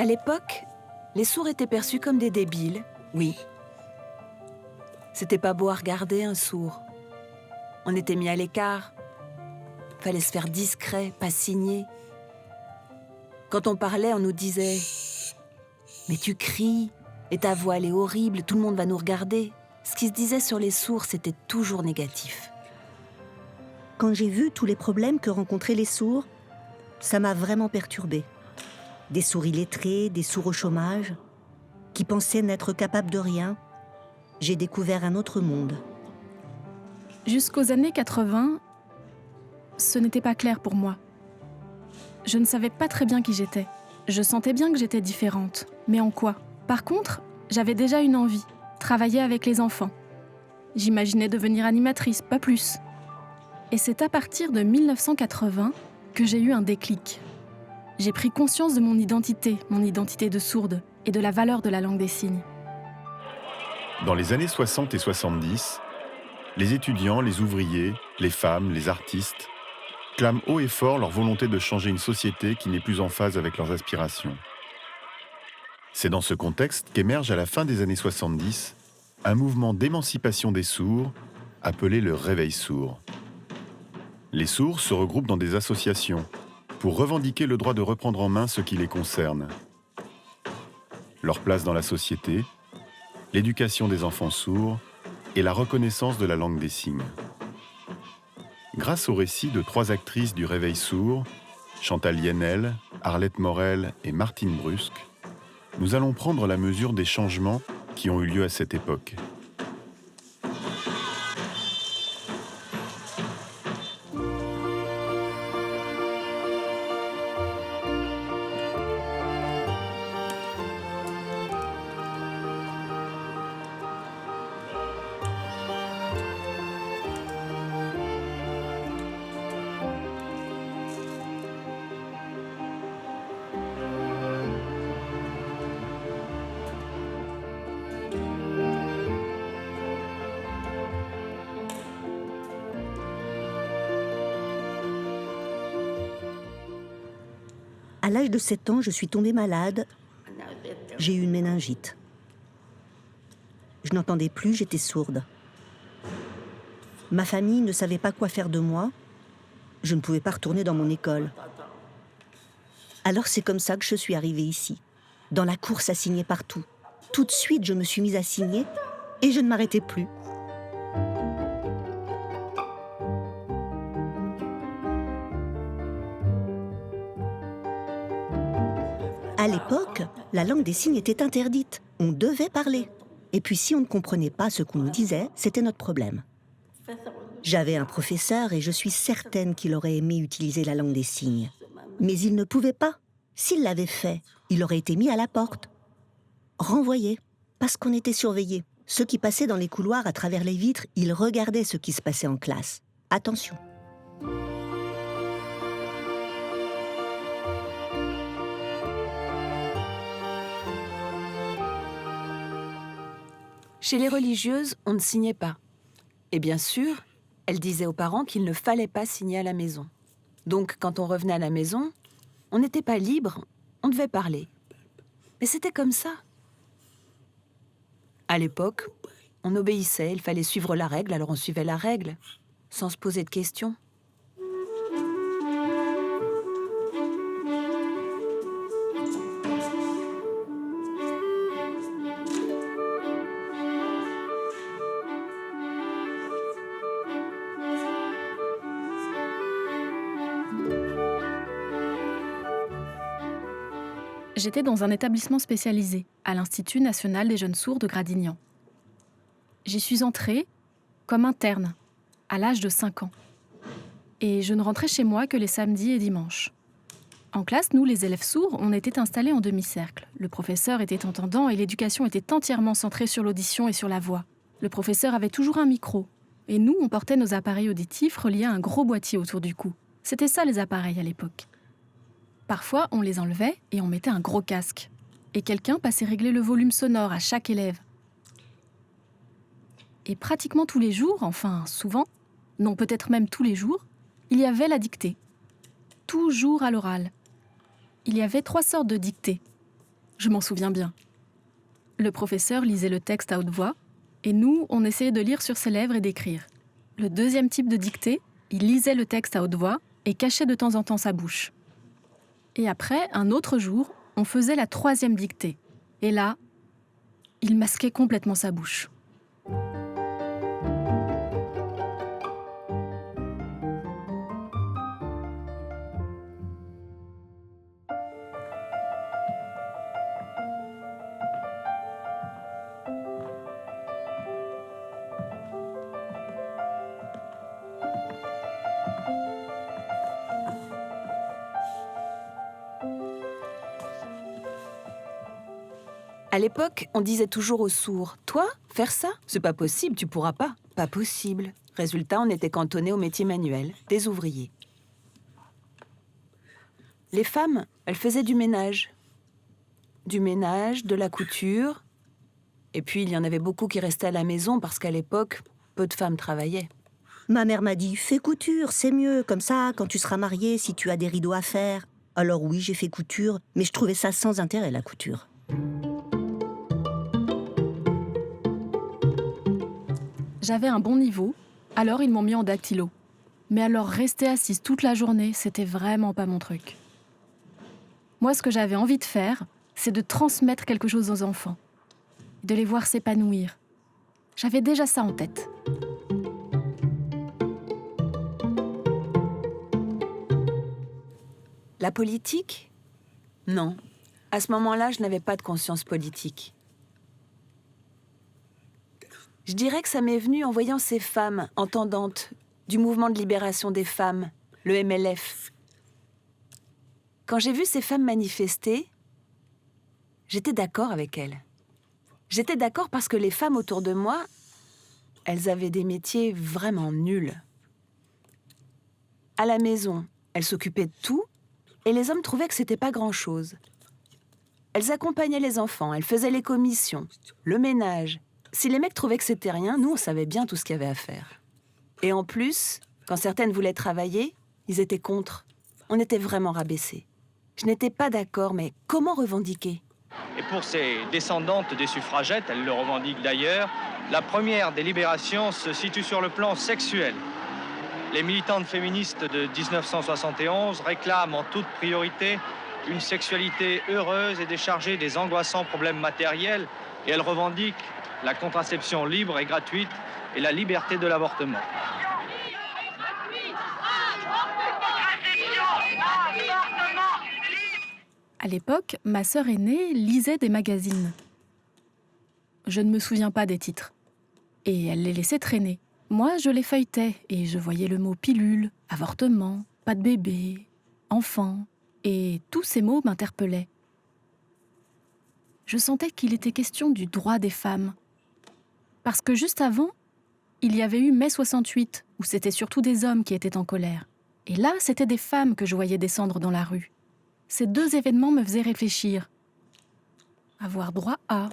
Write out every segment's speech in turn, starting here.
À l'époque, les sourds étaient perçus comme des débiles, oui. C'était pas beau à regarder, un sourd. On était mis à l'écart. Fallait se faire discret, pas signer. Quand on parlait, on nous disait « Mais tu cries, et ta voix elle est horrible, tout le monde va nous regarder ». Ce qui se disait sur les sourds, c'était toujours négatif. Quand j'ai vu tous les problèmes que rencontraient les sourds, ça m'a vraiment perturbée. Des sourds illettrés, des sourds au chômage, qui pensaient n'être capables de rien. J'ai découvert un autre monde. Jusqu'aux années 80, ce n'était pas clair pour moi. Je ne savais pas très bien qui j'étais. Je sentais bien que j'étais différente, mais en quoi ? Par contre, j'avais déjà une envie, travailler avec les enfants. J'imaginais devenir animatrice, pas plus. Et c'est à partir de 1980 que j'ai eu un déclic. J'ai pris conscience de mon identité de sourde, et de la valeur de la langue des signes. Dans les années 60 et 70, les étudiants, les ouvriers, les femmes, les artistes clament haut et fort leur volonté de changer une société qui n'est plus en phase avec leurs aspirations. C'est dans ce contexte qu'émerge à la fin des années 70 un mouvement d'émancipation des sourds appelé le Réveil sourd. Les sourds se regroupent dans des associations pour revendiquer le droit de reprendre en main ce qui les concerne. Leur place dans la société, l'éducation des enfants sourds et la reconnaissance de la langue des signes. Grâce au récit de 3 actrices du Réveil sourd, Chantal Lienel, Arlette Morel et Martine Brusque, nous allons prendre la mesure des changements qui ont eu lieu à cette époque. À l'âge de 7 ans, je suis tombée malade. J'ai eu une méningite. Je n'entendais plus, j'étais sourde. Ma famille ne savait pas quoi faire de moi. Je ne pouvais pas retourner dans mon école. Alors c'est comme ça que je suis arrivée ici, dans la course à signer partout. Tout de suite, je me suis mise à signer et je ne m'arrêtais plus. À l'époque, la langue des signes était interdite. On devait parler. Et puis si on ne comprenait pas ce qu'on nous disait, c'était notre problème. J'avais un professeur et je suis certaine qu'il aurait aimé utiliser la langue des signes. Mais il ne pouvait pas. S'il l'avait fait, il aurait été mis à la porte. Renvoyé, parce qu'on était surveillés. Ceux qui passaient dans les couloirs à travers les vitres, ils regardaient ce qui se passait en classe. Attention. Chez les religieuses, on ne signait pas. Et bien sûr, elles disaient aux parents qu'il ne fallait pas signer à la maison. Donc, quand on revenait à la maison, on n'était pas libre, on devait parler. Mais c'était comme ça. À l'époque, on obéissait, il fallait suivre la règle, alors on suivait la règle, sans se poser de questions. J'étais dans un établissement spécialisé, à l'Institut national des jeunes sourds de Gradignan. J'y suis entrée comme interne, à l'âge de 5 ans. Et je ne rentrais chez moi que les samedis et dimanches. En classe, nous, les élèves sourds, on était installés en demi-cercle. Le professeur était entendant et l'éducation était entièrement centrée sur l'audition et sur la voix. Le professeur avait toujours un micro. Et nous, on portait nos appareils auditifs reliés à un gros boîtier autour du cou. C'était ça les appareils à l'époque. Parfois, on les enlevait et on mettait un gros casque. Et quelqu'un passait régler le volume sonore à chaque élève. Et pratiquement tous les jours, enfin souvent, non peut-être même tous les jours, il y avait la dictée. Toujours à l'oral. Il y avait 3 sortes de dictées. je m'en souviens bien. Le professeur lisait le texte à haute voix, et nous, on essayait de lire sur ses lèvres et d'écrire. Le deuxième type de dictée, il lisait le texte à haute voix et cachait de temps en temps sa bouche. Et après, un autre jour, on faisait la troisième dictée. Et là, il masquait complètement sa bouche. À l'époque, on disait toujours aux sourds « Toi, faire ça, c'est pas possible, tu pourras pas. » Pas possible. Résultat, on était cantonnés au métier manuel, des ouvriers. Les femmes, elles faisaient du ménage. Du ménage, de la couture. Et puis, il y en avait beaucoup qui restaient à la maison parce qu'à l'époque, peu de femmes travaillaient. Ma mère m'a dit « Fais couture, c'est mieux, comme ça, quand tu seras mariée, si tu as des rideaux à faire. » Alors oui, j'ai fait couture, mais je trouvais ça sans intérêt, la couture. J'avais un bon niveau, alors ils m'ont mis en dactylo. Mais alors rester assise toute la journée, c'était vraiment pas mon truc. Moi, ce que j'avais envie de faire, c'est de transmettre quelque chose aux enfants, de les voir s'épanouir. J'avais déjà ça en tête. La politique ? Non. À ce moment-là, je n'avais pas de conscience politique. Je dirais que ça m'est venu en voyant ces femmes entendantes du mouvement de libération des femmes, le MLF. Quand j'ai vu ces femmes manifester, j'étais d'accord avec elles. J'étais d'accord parce que les femmes autour de moi, elles avaient des métiers vraiment nuls. À la maison, elles s'occupaient de tout et les hommes trouvaient que c'était pas grand-chose. Elles accompagnaient les enfants, elles faisaient les commissions, le ménage. Si les mecs trouvaient que c'était rien, nous, on savait bien tout ce qu'il y avait à faire. Et en plus, quand certaines voulaient travailler, ils étaient contre. On était vraiment rabaissés. Je n'étais pas d'accord, mais comment revendiquer ? Et pour ces descendantes des suffragettes, elles le revendiquent d'ailleurs, la première des libérations se situe sur le plan sexuel. Les militantes féministes de 1971 réclament en toute priorité une sexualité heureuse et déchargée des angoissants problèmes matériels, et elles revendiquent la contraception libre et gratuite et la liberté de l'avortement. À l'époque, ma sœur aînée lisait des magazines. Je ne me souviens pas des titres. Et elle les laissait traîner. Moi, je les feuilletais et je voyais le mot pilule, avortement, pas de bébé, enfant. Et tous ces mots m'interpellaient. Je sentais qu'il était question du droit des femmes. Parce que juste avant, il y avait eu mai 68, où c'était surtout des hommes qui étaient en colère. Et là, c'était des femmes que je voyais descendre dans la rue. Ces deux événements me faisaient réfléchir. Avoir droit à,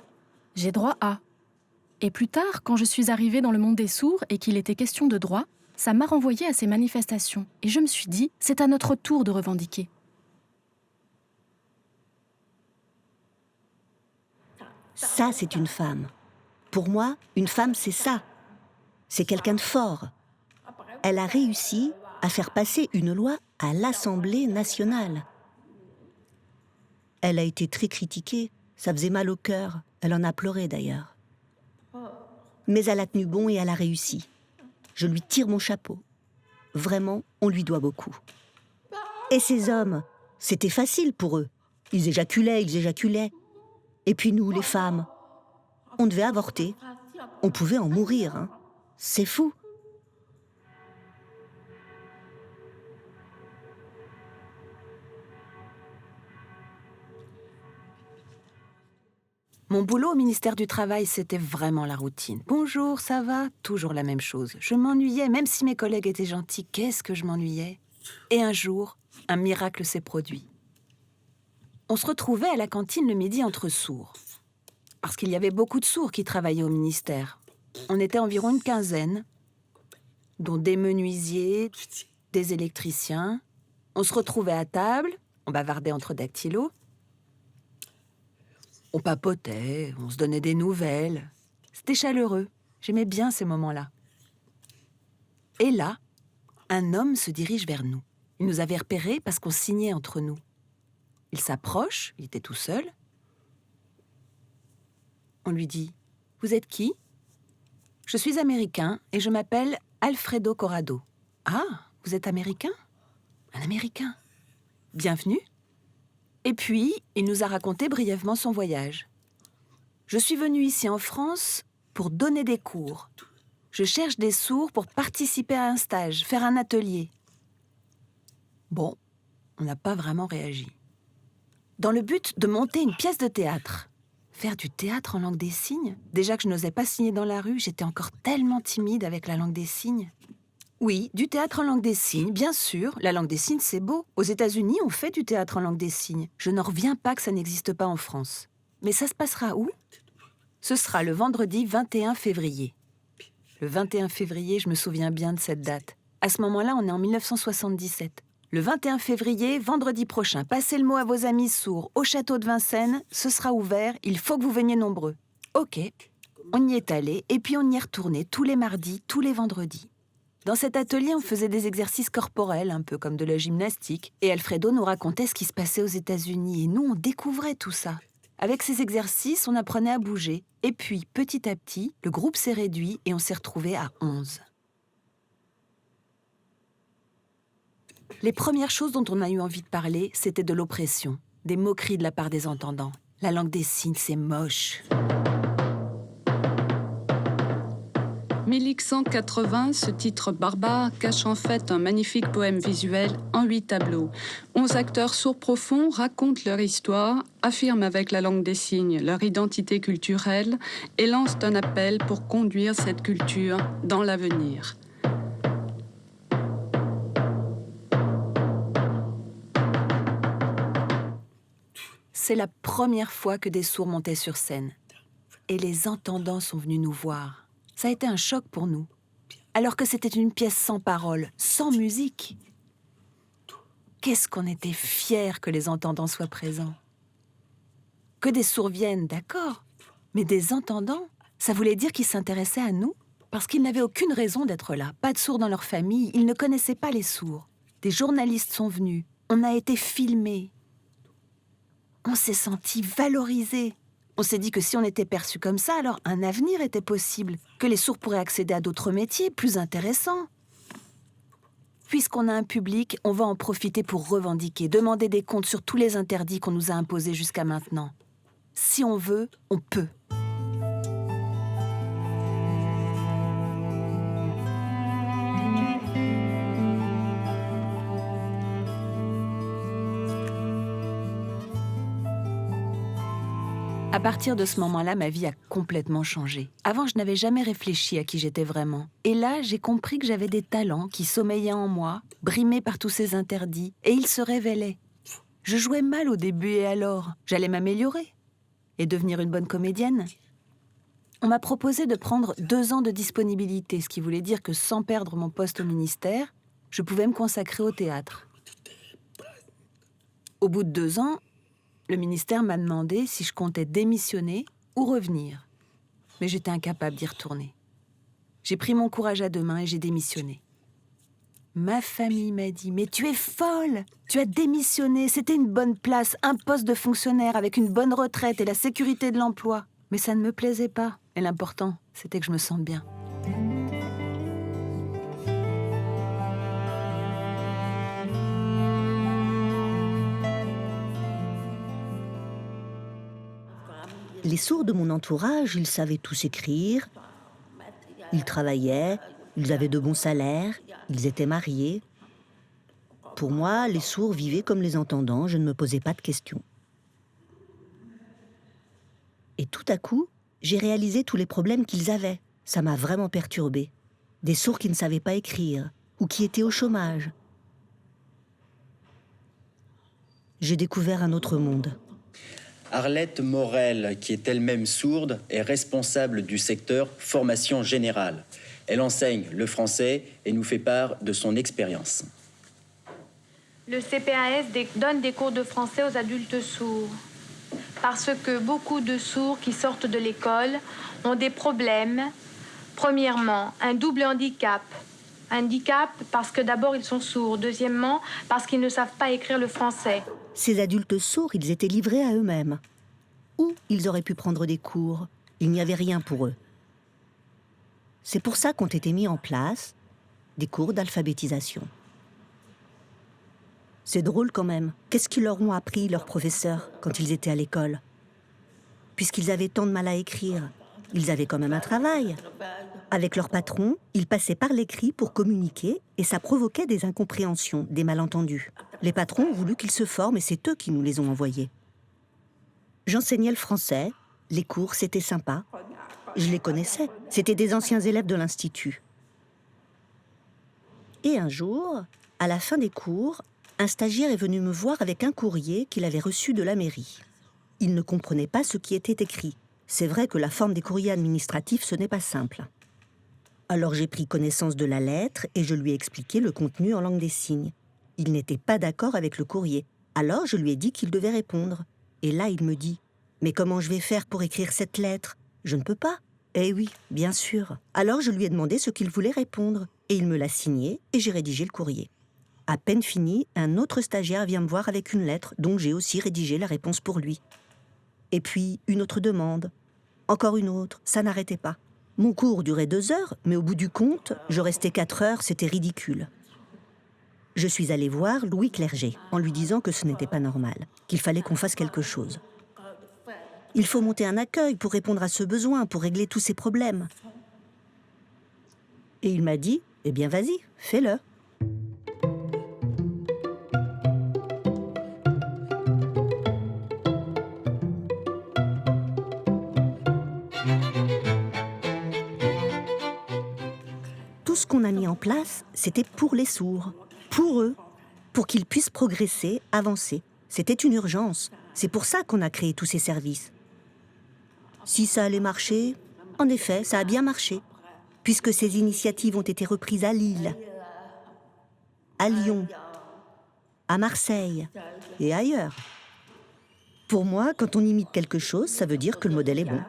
j'ai droit à. Et plus tard, quand je suis arrivée dans le monde des sourds et qu'il était question de droit, ça m'a renvoyée à ces manifestations. Et je me suis dit, c'est à notre tour de revendiquer. Ça, c'est une femme. Pour moi, une femme, c'est ça. C'est quelqu'un de fort. Elle a réussi à faire passer une loi à l'Assemblée nationale. Elle a été très critiquée, ça faisait mal au cœur. Elle en a pleuré d'ailleurs. Mais elle a tenu bon et elle a réussi. Je lui tire mon chapeau. Vraiment, on lui doit beaucoup. Et ces hommes, c'était facile pour eux. Ils éjaculaient. Et puis nous, les femmes, on devait avorter. On pouvait en mourir, hein. C'est fou. Mon boulot au ministère du Travail, c'était vraiment la routine. Bonjour, ça va ? Toujours la même chose. Je m'ennuyais, même si mes collègues étaient gentils, qu'est-ce que je m'ennuyais ? Et un jour, un miracle s'est produit. On se retrouvait à la cantine le midi entre sourds. Parce qu'il y avait beaucoup de sourds qui travaillaient au ministère. On était environ une quinzaine, dont des menuisiers, des électriciens. On se retrouvait à table, on bavardait entre dactylos. On papotait, on se donnait des nouvelles. C'était chaleureux. J'aimais bien ces moments-là. Et là, un homme se dirige vers nous. Il nous avait repérés parce qu'on signait entre nous. Il s'approche, il était tout seul. On lui dit « Vous êtes qui ?»« Je suis américain et je m'appelle Alfredo Corrado. »« Ah, vous êtes américain ? Un américain. Bienvenue. » Et puis, il nous a raconté brièvement son voyage. « Je suis venu ici en France pour donner des cours. Je cherche des sourds pour participer à un stage, faire un atelier. » Bon, on n'a pas vraiment réagi. Dans le but de monter une pièce de théâtre. Faire du théâtre en langue des signes? Déjà que je n'osais pas signer dans la rue, j'étais encore tellement timide avec la langue des signes. Oui, du théâtre en langue des signes, bien sûr. La langue des signes, c'est beau. Aux États-Unis, on fait du théâtre en langue des signes. Je n'en reviens pas que ça n'existe pas en France. Mais ça se passera où? Ce sera le vendredi 21 février. Le 21 février, je me souviens bien de cette date. À ce moment-là, on est en 1977. Le 21 février, vendredi prochain, passez le mot à vos amis sourds. Au château de Vincennes, ce sera ouvert, il faut que vous veniez nombreux. Ok, on y est allé et puis on y est retourné tous les mardis, tous les vendredis. Dans cet atelier, on faisait des exercices corporels, un peu comme de la gymnastique, et Alfredo nous racontait ce qui se passait aux États-Unis, et nous, on découvrait tout ça. Avec ces exercices, on apprenait à bouger, et puis, petit à petit, le groupe s'est réduit et on s'est retrouvés à 11. Les premières choses dont on a eu envie de parler, c'était de l'oppression, des moqueries de la part des entendants. La langue des signes, c'est moche. 1180, ce titre barbare cache en fait un magnifique poème visuel en 8 tableaux. 11 acteurs sourds profonds racontent leur histoire, affirment avec la langue des signes leur identité culturelle et lancent un appel pour conduire cette culture dans l'avenir. C'est la première fois que des sourds montaient sur scène. Et les entendants sont venus nous voir. Ça a été un choc pour nous. Alors que c'était une pièce sans paroles, sans musique. Qu'est-ce qu'on était fiers que les entendants soient présents. Que des sourds viennent, d'accord. Mais des entendants, ça voulait dire qu'ils s'intéressaient à nous parce qu'ils n'avaient aucune raison d'être là. Pas de sourds dans leur famille, ils ne connaissaient pas les sourds. Des journalistes sont venus, on a été filmés. On s'est sentis valorisés. On s'est dit que si on était perçu comme ça, alors un avenir était possible, que les sourds pourraient accéder à d'autres métiers plus intéressants. Puisqu'on a un public, on va en profiter pour revendiquer, demander des comptes sur tous les interdits qu'on nous a imposés jusqu'à maintenant. Si on veut, on peut. À partir de ce moment-là, ma vie a complètement changé. Avant, je n'avais jamais réfléchi à qui j'étais vraiment. Et là, j'ai compris que j'avais des talents qui sommeillaient en moi, brimés par tous ces interdits, et ils se révélaient. Je jouais mal au début et alors, j'allais m'améliorer et devenir une bonne comédienne. On m'a proposé de prendre 2 ans de disponibilité, ce qui voulait dire que sans perdre mon poste au ministère, je pouvais me consacrer au théâtre. Au bout de 2 ans, le ministère m'a demandé si je comptais démissionner ou revenir. Mais j'étais incapable d'y retourner. J'ai pris mon courage à 2 mains et j'ai démissionné. Ma famille m'a dit « Mais tu es folle! Tu as démissionné, c'était une bonne place, un poste de fonctionnaire avec une bonne retraite et la sécurité de l'emploi. » Mais ça ne me plaisait pas. Et l'important, c'était que je me sente bien. Les sourds de mon entourage, ils savaient tous écrire, ils travaillaient, ils avaient de bons salaires, ils étaient mariés. Pour moi, les sourds vivaient comme les entendants, je ne me posais pas de questions. Et tout à coup, j'ai réalisé tous les problèmes qu'ils avaient. Ça m'a vraiment perturbée. Des sourds qui ne savaient pas écrire, ou qui étaient au chômage. J'ai découvert un autre monde. Arlette Morel, qui est elle-même sourde, est responsable du secteur formation générale. Elle enseigne le français et nous fait part de son expérience. Le CPAS donne des cours de français aux adultes sourds. parce que beaucoup de sourds qui sortent de l'école ont des problèmes. Premièrement, un double handicap. Handicap parce que d'abord ils sont sourds. Deuxièmement, parce qu'ils ne savent pas écrire le français. Ces adultes sourds, ils étaient livrés à eux-mêmes. Où ils auraient pu prendre des cours? Il n'y avait rien pour eux. C'est pour ça qu'ont été mis en place des cours d'alphabétisation. C'est drôle quand même. Qu'est-ce qu'ils leur ont appris, leurs professeurs, quand ils étaient à l'école? Puisqu'ils avaient tant de mal à écrire, ils avaient quand même un travail. Avec leur patron, ils passaient par l'écrit pour communiquer et ça provoquait des incompréhensions, des malentendus. Les patrons ont voulu qu'ils se forment et c'est eux qui nous les ont envoyés. J'enseignais le français, les cours c'était sympa. Je les connaissais, c'était des anciens élèves de l'institut. Et un jour, à la fin des cours, un stagiaire est venu me voir avec un courrier qu'il avait reçu de la mairie. Il ne comprenait pas ce qui était écrit. C'est vrai que la forme des courriers administratifs, ce n'est pas simple. Alors j'ai pris connaissance de la lettre et je lui ai expliqué le contenu en langue des signes. Il n'était pas d'accord avec le courrier. Alors je lui ai dit qu'il devait répondre. Et là, il me dit « Mais comment je vais faire pour écrire cette lettre? Je ne peux pas. » Eh oui, bien sûr. Alors je lui ai demandé ce qu'il voulait répondre. Et il me l'a signé et j'ai rédigé le courrier. À peine fini, un autre stagiaire vient me voir avec une lettre dont j'ai aussi rédigé la réponse pour lui. Et puis, une autre demande. Encore une autre, ça n'arrêtait pas. Mon cours durait 2 heures, mais au bout du compte, je restais 4 heures, c'était ridicule. Je suis allée voir Louis Clerget en lui disant que ce n'était pas normal, qu'il fallait qu'on fasse quelque chose. Il faut monter un accueil pour répondre à ce besoin, pour régler tous ces problèmes. Et il m'a dit, eh bien vas-y, fais-le. Tout ce qu'on a mis en place, c'était pour les sourds, pour eux, pour qu'ils puissent progresser, avancer. C'était une urgence. C'est pour ça qu'on a créé tous ces services. Si ça allait marcher, en effet, ça a bien marché, puisque ces initiatives ont été reprises à Lille, à Lyon, à Marseille et ailleurs. Pour moi, quand on imite quelque chose, ça veut dire que le modèle est bon.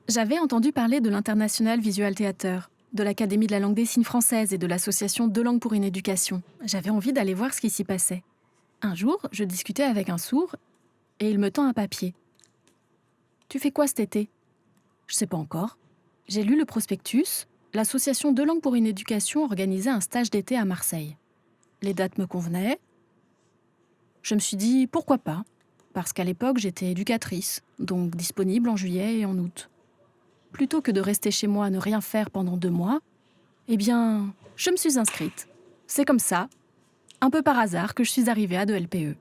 J'avais entendu parler de l'International Visual Theatre, de l'Académie de la langue des signes française et de l'association Deux langues pour une éducation. J'avais envie d'aller voir ce qui s'y passait. Un jour, je discutais avec un sourd et il me tend un papier. « Tu fais quoi cet été ?»« Je sais pas encore. » J'ai lu le prospectus. L'association Deux langues pour une éducation organisait un stage d'été à Marseille. Les dates me convenaient. Je me suis dit pourquoi pas, parce qu'à l'époque j'étais éducatrice, donc disponible en juillet et en août. Plutôt que de rester chez moi à ne rien faire pendant 2 mois, eh bien, je me suis inscrite. C'est comme ça, un peu par hasard, que je suis arrivée à 2LPE.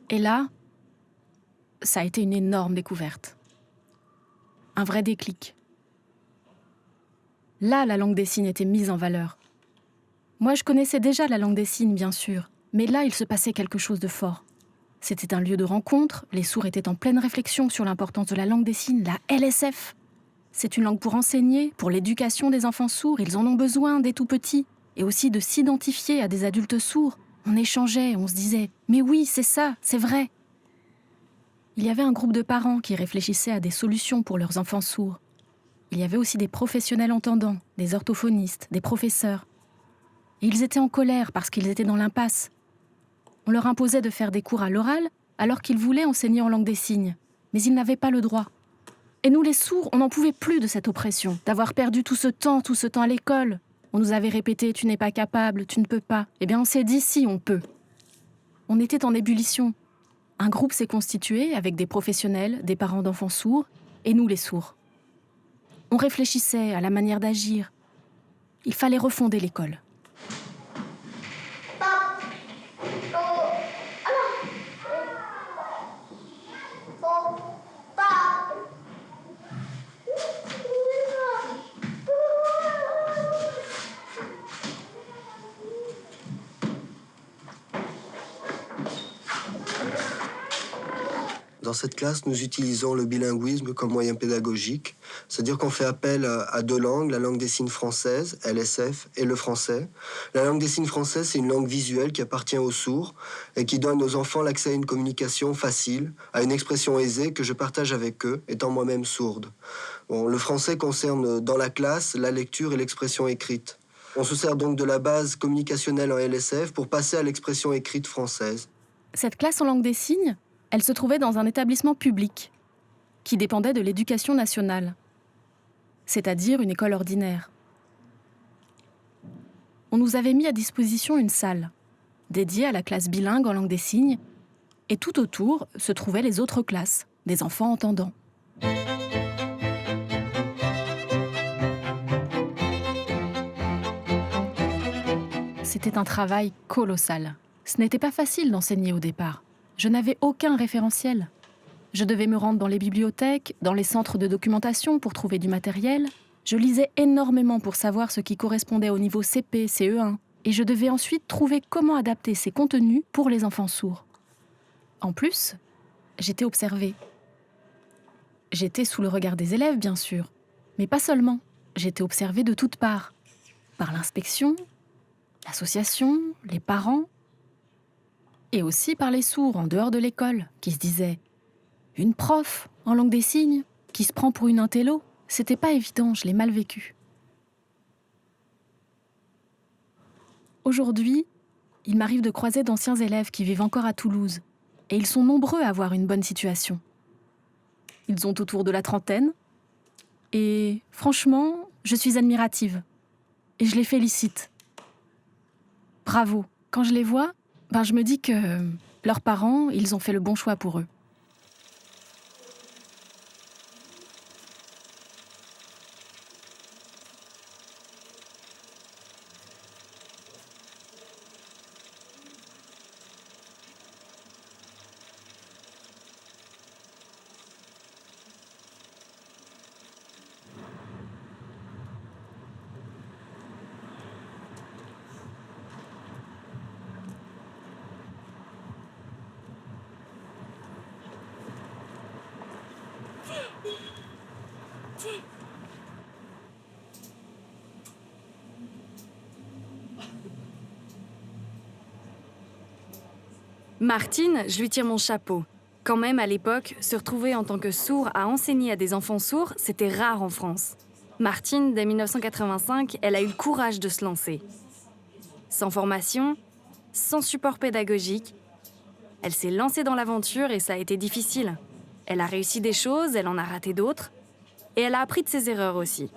Et là, ça a été une énorme découverte. Un vrai déclic. Là, la langue des signes était mise en valeur. Moi, je connaissais déjà la langue des signes, bien sûr, mais là, il se passait quelque chose de fort. C'était un lieu de rencontre, les sourds étaient en pleine réflexion sur l'importance de la langue des signes, la LSF. C'est une langue pour enseigner, pour l'éducation des enfants sourds, ils en ont besoin dès tout petits, et aussi de s'identifier à des adultes sourds. On échangeait, on se disait « mais oui, c'est ça, c'est vrai ». Il y avait un groupe de parents qui réfléchissaient à des solutions pour leurs enfants sourds. Il y avait aussi des professionnels entendants, des orthophonistes, des professeurs. Et ils étaient en colère parce qu'ils étaient dans l'impasse. On leur imposait de faire des cours à l'oral alors qu'ils voulaient enseigner en langue des signes. Mais ils n'avaient pas le droit. Et nous, les sourds, on n'en pouvait plus de cette oppression, d'avoir perdu tout ce temps à l'école. On nous avait répété « tu n'es pas capable, tu ne peux pas ». Eh bien, on s'est dit « si, on peut ». On était en ébullition. Un groupe s'est constitué avec des professionnels, des parents d'enfants sourds et nous, les sourds. On réfléchissait à la manière d'agir. Il fallait refonder l'école. Dans Dans cette classe, nous utilisons le bilinguisme comme moyen pédagogique, c'est-à-dire qu'on fait appel à deux langues, la langue des signes française, LSF, et le français. La langue des signes française, c'est une langue visuelle qui appartient aux sourds et qui donne aux enfants l'accès à une communication facile, à une expression aisée que je partage avec eux, étant moi-même sourde. Bon, le français concerne dans la classe la lecture et l'expression écrite. On se sert donc de la base communicationnelle en LSF pour passer à l'expression écrite française. Cette classe en langue des signes, elle se trouvait dans un établissement public qui dépendait de l'éducation nationale, c'est-à-dire une école ordinaire. On nous avait mis à disposition une salle dédiée à la classe bilingue en langue des signes et tout autour se trouvaient les autres classes, des enfants entendants. C'était un travail colossal. Ce n'était pas facile d'enseigner au départ. Je n'avais aucun référentiel. Je devais me rendre dans les bibliothèques, dans les centres de documentation pour trouver du matériel. Je lisais énormément pour savoir ce qui correspondait au niveau CP, CE1. Et je devais ensuite trouver comment adapter ces contenus pour les enfants sourds. En plus, j'étais observée. J'étais sous le regard des élèves, bien sûr. Mais pas seulement. J'étais observée de toutes parts. Par l'inspection, l'association, les parents, et aussi par les sourds en dehors de l'école, qui se disaient « Une prof en langue des signes qui se prend pour une intello ?» C'était pas évident, je l'ai mal vécu. Aujourd'hui, il m'arrive de croiser d'anciens élèves qui vivent encore à Toulouse, et ils sont nombreux à avoir une bonne situation. Ils ont autour de la trentaine, et franchement, je suis admirative, et je les félicite. Bravo. Quand je les vois, je me dis que leurs parents, ils ont fait le bon choix pour eux. Martine, je lui tire mon chapeau. Quand même, à l'époque, se retrouver en tant que sourd à enseigner à des enfants sourds, c'était rare en France. Martine, dès 1985, elle a eu le courage de se lancer. Sans formation, sans support pédagogique, elle s'est lancée dans l'aventure et ça a été difficile. Elle a réussi des choses, elle en a raté d'autres, et elle a appris de ses erreurs aussi.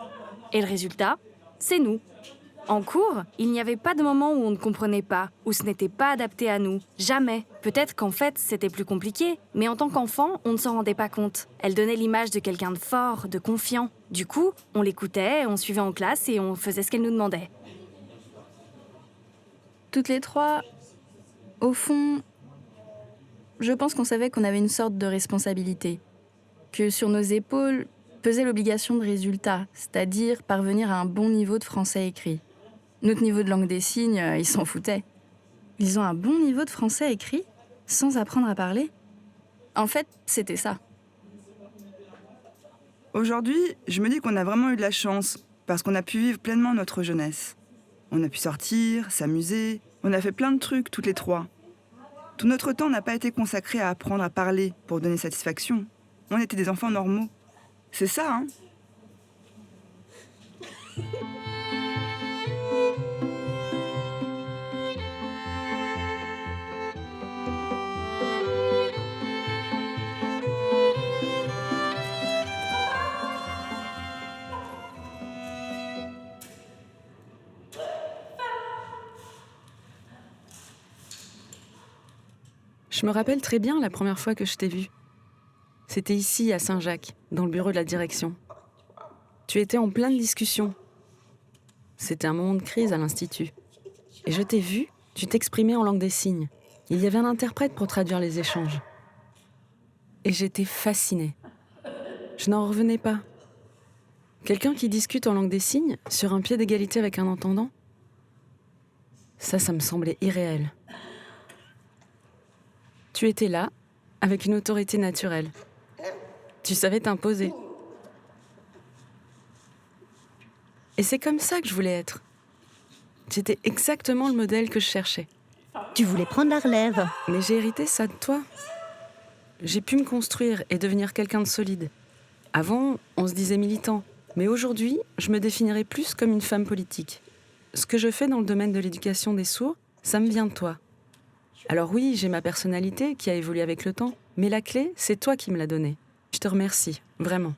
Et le résultat, c'est nous. En cours, il n'y avait pas de moment où on ne comprenait pas, où ce n'était pas adapté à nous. Jamais. Peut-être qu'en fait, c'était plus compliqué, mais en tant qu'enfant, on ne s'en rendait pas compte. Elle donnait l'image de quelqu'un de fort, de confiant. Du coup, on l'écoutait, on suivait en classe et on faisait ce qu'elle nous demandait. Toutes les trois, au fond, je pense qu'on savait qu'on avait une sorte de responsabilité. Que sur nos épaules pesait l'obligation de résultat, c'est-à-dire parvenir à un bon niveau de français écrit. Notre niveau de langue des signes, ils s'en foutaient. Ils ont un bon niveau de français écrit, sans apprendre à parler. En fait, c'était ça. Aujourd'hui, je me dis qu'on a vraiment eu de la chance, parce qu'on a pu vivre pleinement notre jeunesse. On a pu sortir, s'amuser, on a fait plein de trucs, toutes les trois. Tout notre temps n'a pas été consacré à apprendre à parler pour donner satisfaction. On était des enfants normaux. C'est ça, hein ? Je me rappelle très bien la première fois que je t'ai vue. C'était ici, à Saint-Jacques, dans le bureau de la direction. Tu étais en pleine discussion. C'était un moment de crise à l'Institut. Et je t'ai vu, tu t'exprimais en langue des signes. Il y avait un interprète pour traduire les échanges. Et j'étais fascinée. Je n'en revenais pas. Quelqu'un qui discute en langue des signes, sur un pied d'égalité avec un entendant, ça me semblait irréel. Tu étais là, avec une autorité naturelle. Tu savais t'imposer. Et c'est comme ça que je voulais être. J'étais exactement le modèle que je cherchais. Tu voulais prendre la relève. Mais j'ai hérité ça de toi. J'ai pu me construire et devenir quelqu'un de solide. Avant, on se disait militant. Mais aujourd'hui, je me définirais plus comme une femme politique. Ce que je fais dans le domaine de l'éducation des sourds, ça me vient de toi. Alors oui, j'ai ma personnalité qui a évolué avec le temps, mais la clé, c'est toi qui me l'as donnée. Je te remercie, vraiment.